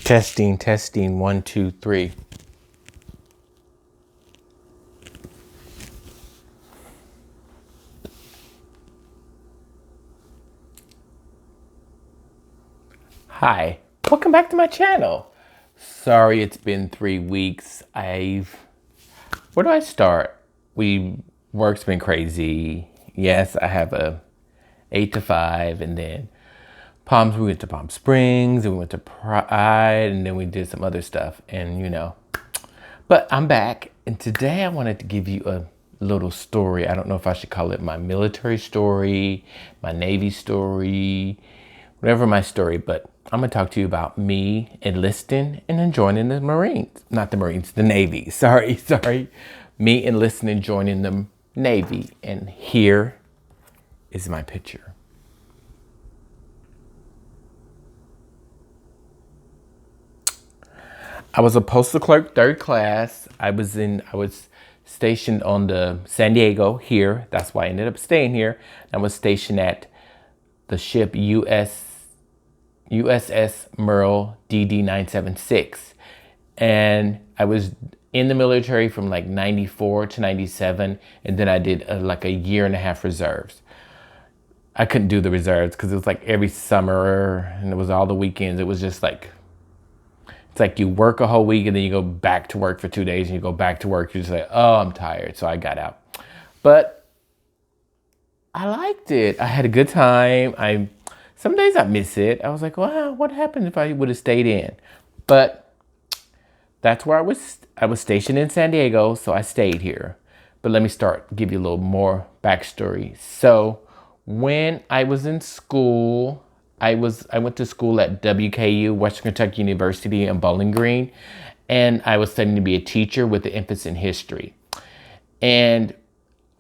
Testing, testing, 1, 2, 3. Hi, welcome back to my channel. Sorry it's been 3 weeks. Where do I start? Work's been crazy. Yes, I have a 8 to 5, and then we went to Palm Springs, and we went to Pride, and then we did some other stuff, and But I'm back, and today I wanted to give you a little story. I don't know if I should call it my military story, my Navy story, whatever my story, but I'm gonna talk to you about me enlisting and then joining the Marines. Not the Marines, the Navy. Sorry. Me enlisting and joining the Navy. And here is my picture. I was a postal clerk, 3rd class. I was stationed on the San Diego here. That's why I ended up staying here. I was stationed at the ship USS Merle DD-976. And I was in the military from like 94 to 97. And then I did like a 1.5 years reserves. I couldn't do the reserves because it was like every summer and it was all the weekends. It was just like, it's like you work a whole week and then you go back to work for 2 days and you go back to work. You're just like, oh, I'm tired. So I got out. But I liked it. I had a good time. Some days I miss it. I was like, wow, what happened if I would have stayed in? But that's where I was. I was stationed in San Diego, so I stayed here. But let me give you a little more backstory. So when I was in school, I went to school at WKU, Western Kentucky University in Bowling Green, and I was studying to be a teacher with an emphasis in history. And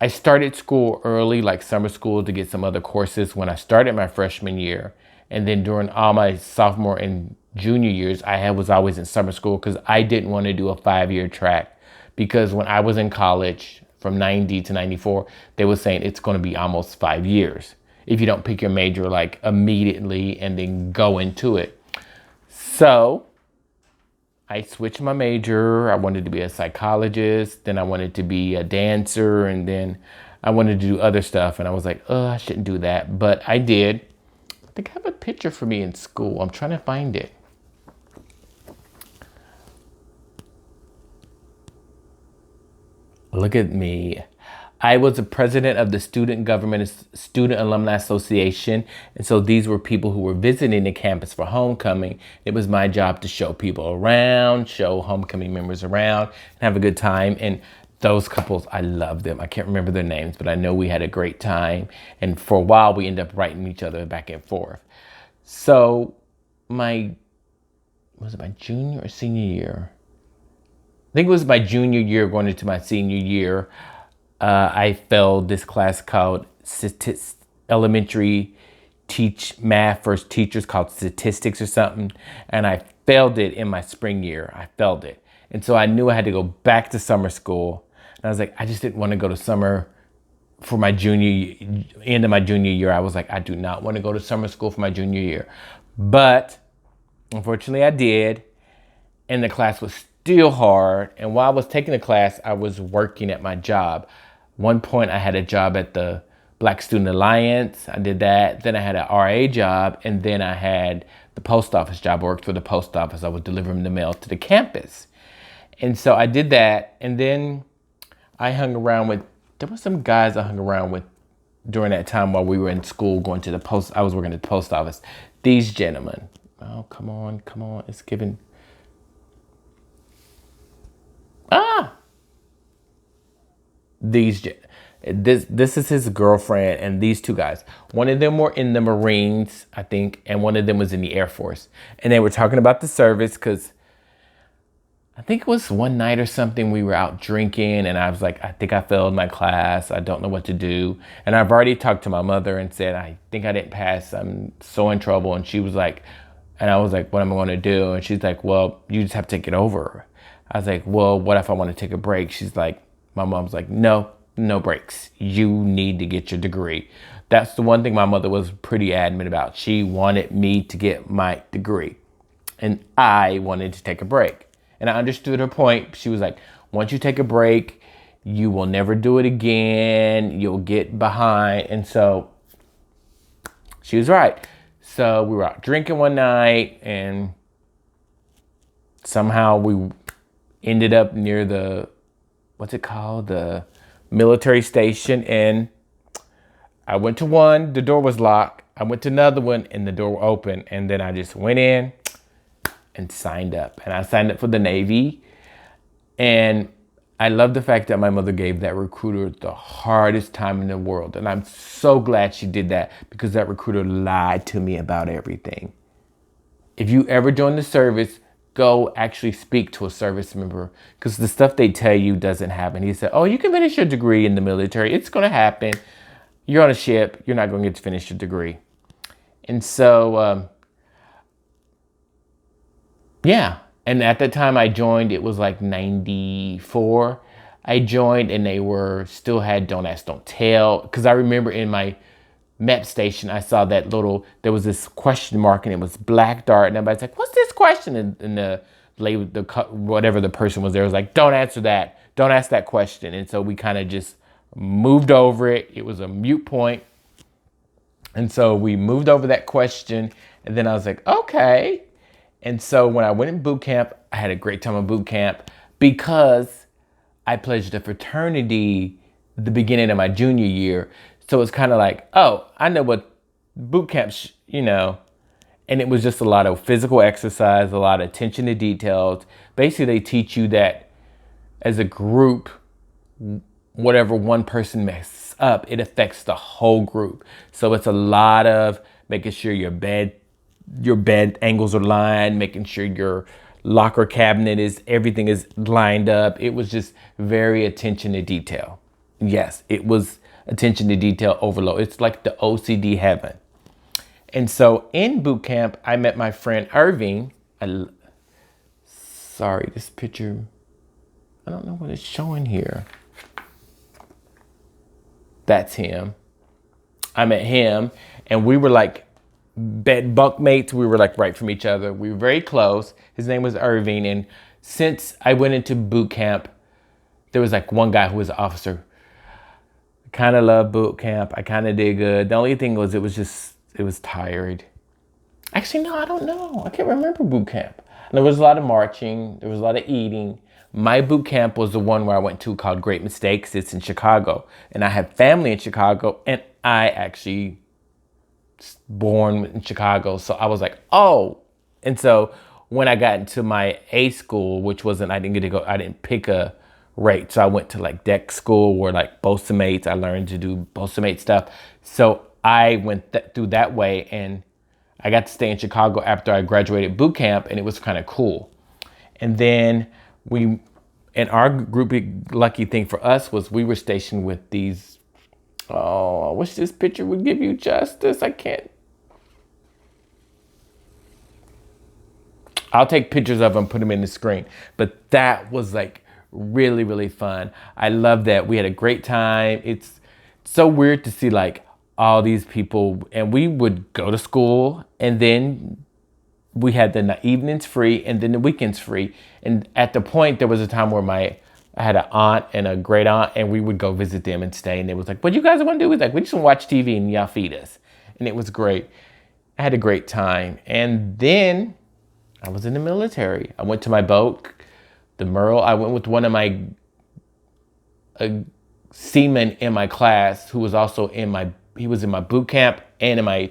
I started school early, like summer school, to get some other courses when I started my freshman year. And then during all my sophomore and junior years, I was always in summer school because I didn't want to do a 5-year track. Because when I was in college from 90 to 94, they were saying it's going to be almost 5 years if you don't pick your major like immediately and then go into it. So I switched my major. I wanted to be a psychologist. Then I wanted to be a dancer. And then I wanted to do other stuff. And I was like, oh, I shouldn't do that. But I did. I think I have a picture for me in school. I'm trying to find it. Look at me. I was the president of the Student Alumni Association. And so these were people who were visiting the campus for homecoming. It was my job to show people around, show homecoming members around, and have a good time. And those couples, I love them. I can't remember their names, but I know we had a great time. And for a while, we ended up writing each other back and forth. So was it my junior or senior year? I think it was my junior year going into my senior year. I failed this class called elementary math for teachers called statistics or something. And I failed it in my spring year. I failed it. And so I knew I had to go back to summer school. And I was like, I just didn't want to go to summer for my end of my junior year. I was like, I do not want to go to summer school for my junior year. But unfortunately I did. And the class was still hard. And while I was taking the class, I was working at my job. One point I had a job at the Black Student Alliance. I did that. Then I had an RA job. And then I had the post office job. I worked for the post office. I was delivering the mail to the campus. And so I did that. And then I hung around there were some guys I hung around with during that time while we were in school going to the post. I was working at the post office. These gentlemen. Oh, come on. It's giving. This is his girlfriend and these two guys. One of them were in the Marines, I think, and one of them was in the Air Force. And they were talking about the service because I think it was one night or something we were out drinking and I was like, I think I failed my class. I don't know what to do. And I've already talked to my mother and said, I think I didn't pass. I'm so in trouble. And she was like, and I was like, what am I going to do? And she's like, well, you just have to take it over. I was like, well, what if I want to take a break? She's like, my mom's like, no breaks. You need to get your degree. That's the one thing my mother was pretty adamant about. She wanted me to get my degree. and I wanted to take a break. And I understood her point. She was like, once you take a break, you will never do it again. You'll get behind. And so she was right. So we were out drinking one night, and somehow we ended up near the, what's it called? The military station. And I went to one, the door was locked. I went to another one and the door opened. And then I just went in and signed up. And I signed up for the Navy. And I love the fact that my mother gave that recruiter the hardest time in the world. And I'm so glad she did that, because that recruiter lied to me about everything. If you ever join the service, go actually speak to a service member, because the stuff they tell you doesn't happen. He said, oh, you can finish your degree in the military. It's going to happen. You're on a ship. You're not going to get to finish your degree. And so, yeah. And at the time I joined, it was like 94. I joined and they were still had Don't Ask, Don't Tell. Because I remember in my MEP station, I saw that there was this question mark and it was black dart. And everybody's like, what's this question? And the lady, whatever the person was there, was like, don't answer that. Don't ask that question. And so we kind of just moved over it. It was a mute point. And so we moved over that question. And then I was like, okay. And so when I went in boot camp, I had a great time in boot camp, because I pledged a fraternity the beginning of my junior year. So it's kind of like, oh, I know what boot camp, and it was just a lot of physical exercise, a lot of attention to details. Basically, they teach you that as a group, whatever one person messes up, it affects the whole group. So it's a lot of making sure your bed angles are lined, making sure your locker cabinet everything is lined up. It was just very attention to detail. Yes, it was attention to detail overload. It's like the OCD heaven. And so in boot camp, I met my friend Irving. Sorry, this picture, I don't know what it's showing here. That's him. I met him, and we were like bunk mates. We were like right from each other. We were very close. His name was Irving. And since I went into boot camp, there was like one guy who was an officer. I kind of loved boot camp. I kind of did good. The only thing was it was tired. Actually, no, I don't know. I can't remember boot camp. There was a lot of marching. There was a lot of eating. My boot camp was the one where I went to called Great Mistakes. It's in Chicago. And I have family in Chicago, and I actually born in Chicago. So I was like, oh. And so when I got into my A school, which wasn't, I didn't pick a rate. So I went to like deck school where like BOSA mates, I learned to do BOSA mate stuff. So I went through that way, and I got to stay in Chicago after I graduated boot camp, and it was kind of cool. And then in our group, lucky thing for us was we were stationed with these, oh, I wish this picture would give you justice. I can't. I'll take pictures of them, put them in the screen. But that was like really, really fun. I love that. We had a great time. It's so weird to see like all these people, and we would go to school, and then we had the evenings free and then the weekends free. And at the point, there was a time where I had an aunt and a great aunt, and we would go visit them and stay. And it was like, what you guys want to do? It was like, we just want to watch TV and y'all feed us. And it was great. I had a great time. And then I was in the military. I went to my boat, the Merle. I went with one of my seamen in my class who was also he was in my boot camp and in my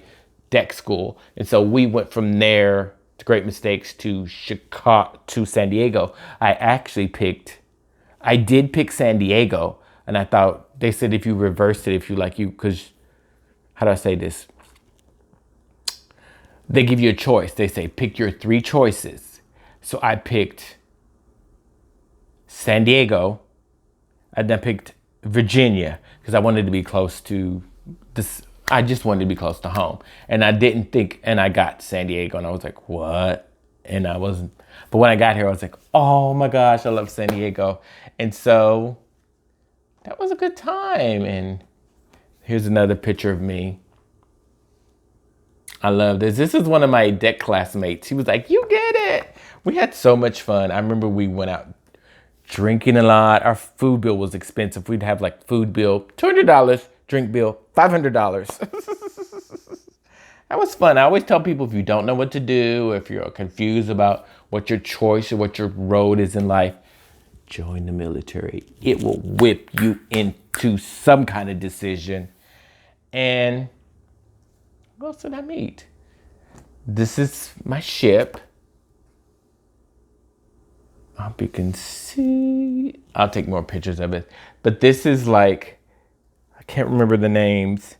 deck school. And so we went from there to Great Mistakes to Chicago, to San Diego. I did pick San Diego, and I thought, they said if you reversed it, because how do I say this? They give you a choice. They say, pick your 3 choices. So I picked San Diego, and then picked Virginia, because I wanted to be close to this. I just wanted to be close to home. And I didn't think, and I got San Diego, and I was like, what? And I wasn't, but when I got here, I was like, oh my gosh, I love San Diego. And so that was a good time. And here's another picture of me. I love this. This is one of my deck classmates. He was like, you get it. We had so much fun. I remember we went out drinking a lot. Our food bill was expensive. We'd have like food bill, $200, drink bill, $500. That was fun. I always tell people if you don't know what to do, if you're confused about what your choice or what your road is in life, join the military. It will whip you into some kind of decision. And who else did I meet? This is my ship. I hope you can see. I'll take more pictures of it. But this is like, I can't remember the names.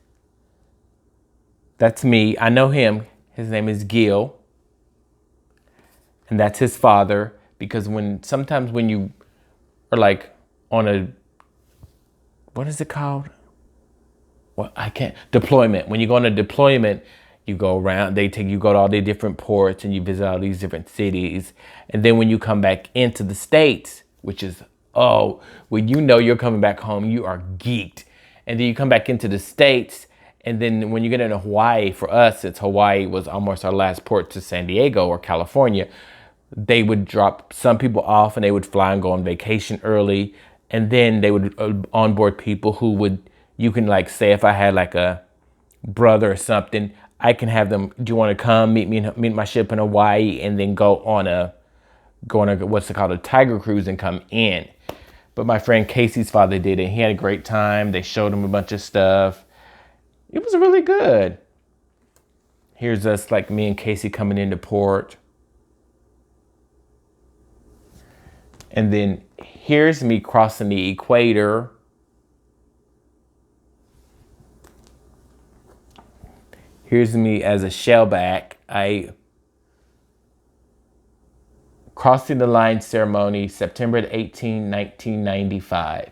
That's me. I know him. His name is Gil. And that's his father. Because sometimes when you are like on a, what is it called? Well, deployment. When you go on a deployment, you go around, you go to all the different ports and you visit all these different cities. And then when you come back into the States, which is, when you know you're coming back home, you are geeked. And then you come back into the States. And then when you get into Hawaii, for us, since Hawaii was almost our last port to San Diego or California, they would drop some people off and they would fly and go on vacation early. And then they would onboard people who you can like say if I had like a brother or something, I can have them, do you want to come meet my ship in Hawaii and then go on a what's it called, a Tiger Cruise and come in. But my friend Casey's father did it. He had a great time. They showed him a bunch of stuff. It was really good. Here's us, like me and Casey coming into port. And then here's me crossing the equator. Here's me as a shellback. I crossing the line ceremony, September 18, 1995.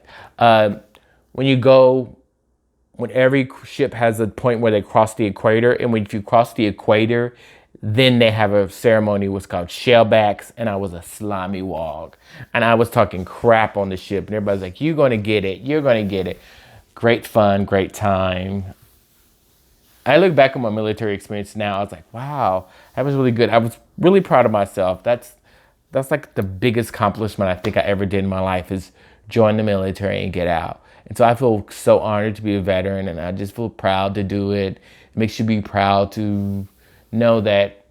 When every ship has a point where they cross the equator, and if you cross the equator, then they have a ceremony what's called shellbacks, and I was a slimy wog. And I was talking crap on the ship, and everybody's like, you're gonna get it, you're gonna get it. Great fun, great time. I look back on my military experience now, I was like, wow, that was really good. I was really proud of myself. That's like the biggest accomplishment I think I ever did in my life is join the military and get out. And so I feel so honored to be a veteran, and I just feel proud to do it. It makes you be proud to know that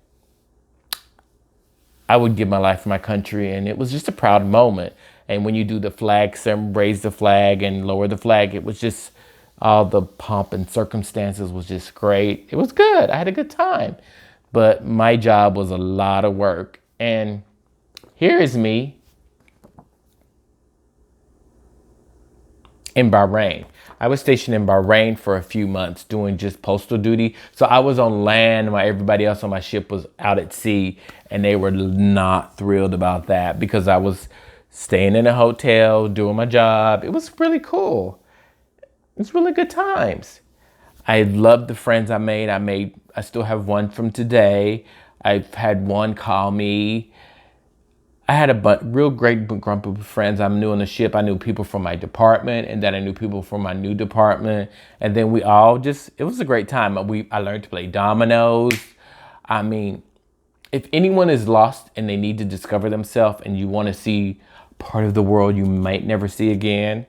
I would give my life for my country, and it was just a proud moment. And when you do the flag, raise the flag and lower the flag, it was just all the pomp and circumstances was just great. It was good. I had a good time. But my job was a lot of work. And here is me in Bahrain. I was stationed in Bahrain for a few months doing just postal duty. So I was on land while everybody else on my ship was out at sea, and they were not thrilled about that because I was staying in a hotel, doing my job. It was really cool. It was really good times. I loved the friends I made. I still have one from today. I've had one call me. I had a real great group of friends I knew on the ship. I knew people from my department, and then I knew people from my new department. And then we all it was a great time. I learned to play dominoes. I mean, if anyone is lost and they need to discover themselves and you want to see part of the world you might never see again,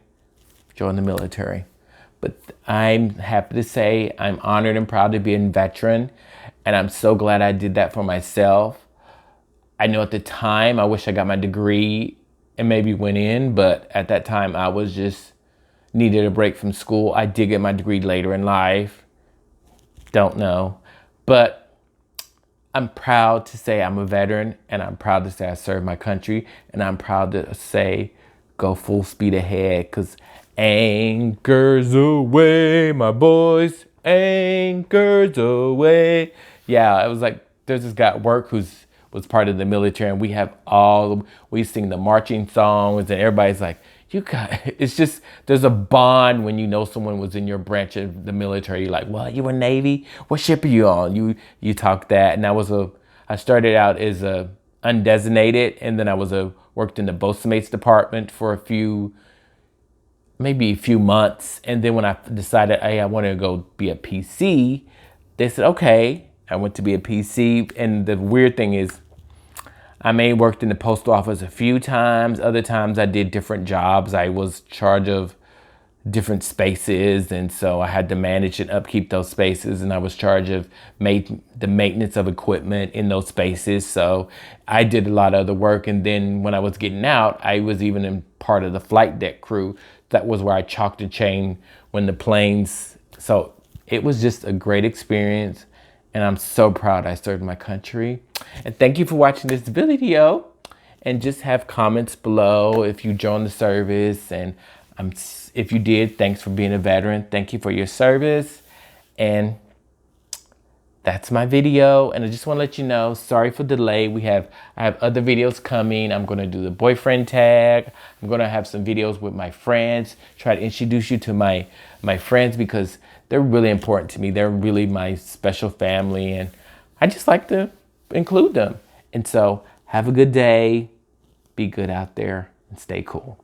join the military. But I'm happy to say I'm honored and proud to be a veteran, and I'm so glad I did that for myself. I know at the time I wish I got my degree and maybe went in, but at that time I was just needed a break from school. I did get my degree later in life. Don't know. But I'm proud to say I'm a veteran, and I'm proud to say I served my country, and I'm proud to say go full speed ahead, because anchors away, my boys, anchors away. Yeah, it was like there's this guy at work was part of the military, and we sing the marching songs, and everybody's like, it's just, there's a bond when you know someone was in your branch of the military. You're like, well, you were Navy? What ship are you on? You talk that. And I started out as a undesignated, and then I worked in the boatswain's department for maybe a few months. And then when I decided, hey, I want to go be a PC, they said, okay, I went to be a PC. And the weird thing is, I may have worked in the post office a few times. Other times I did different jobs. I was in charge of different spaces, and so I had to manage and upkeep those spaces, and I was in charge of the maintenance of equipment in those spaces. So I did a lot of the work, and then when I was getting out, I was even in part of the flight deck crew. That was where I chalked and chain when the planes. So it was just a great experience, and I'm so proud I served my country. And thank you for watching this video, and just have comments below if you joined the service, and if you did, thanks for being a veteran. Thank you for your service. And that's my video. And I just want to let you know, sorry for the delay. I have other videos coming. I'm going to do the boyfriend tag. I'm going to have some videos with my friends, try to introduce you to my friends, because they're really important to me. They're really my special family, and I just like to include them. And so have a good day. Be good out there and stay cool.